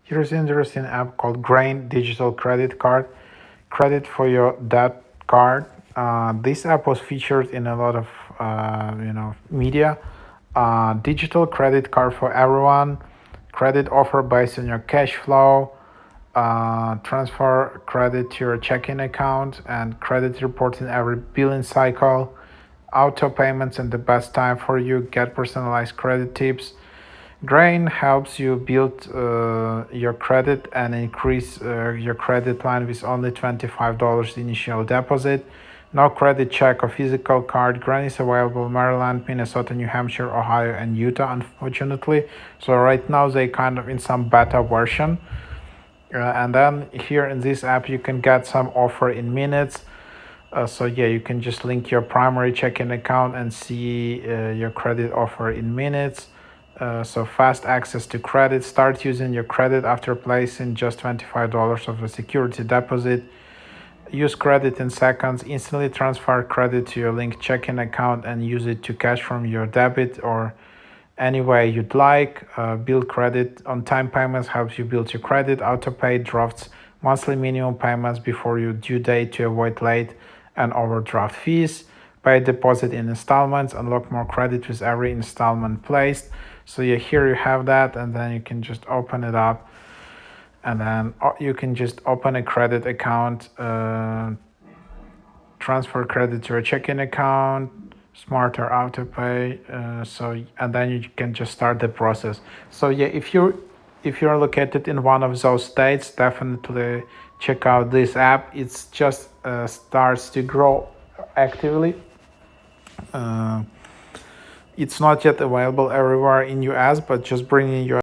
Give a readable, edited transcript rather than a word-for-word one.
Here's an interesting app called Grain Digital Credit Card. Credit for your debt card. This app was featured in a lot of media. Digital credit card for everyone. Credit offer based on your cash flow. Transfer credit to your checking account and credit report in every billing cycle. Auto payments and the best time for you. Get personalized credit tips. Grain helps you build your credit and increase your credit line with only $25 initial deposit. No credit check or physical card. Grain is available in Maryland, Minnesota, New Hampshire, Ohio, and Utah, unfortunately. So right now they kind of in some beta version. And then here in this app you can get some offer in minutes. So yeah, you can just link your primary checking account and see your credit offer in minutes. So fast access to credit. Start using your credit after placing just $25 of a security deposit. Use credit in seconds. Instantly transfer credit to your linked checking account and use it to cash from your debit or any way you'd like. Build credit. On time payments helps you build your credit. Auto pay drafts monthly minimum payments before your due date to avoid late and overdraft fees. Pay deposit in installments. Unlock more credit with every installment placed. So yeah, here you have that, and then you can just open it up, and then you can just open a credit account, transfer credit to a checking account, smarter auto pay. And then you can just start the process. So yeah, if you're located in one of those states, definitely check out this app. It's just starts to grow actively. It's not yet available everywhere in US, but just bringing you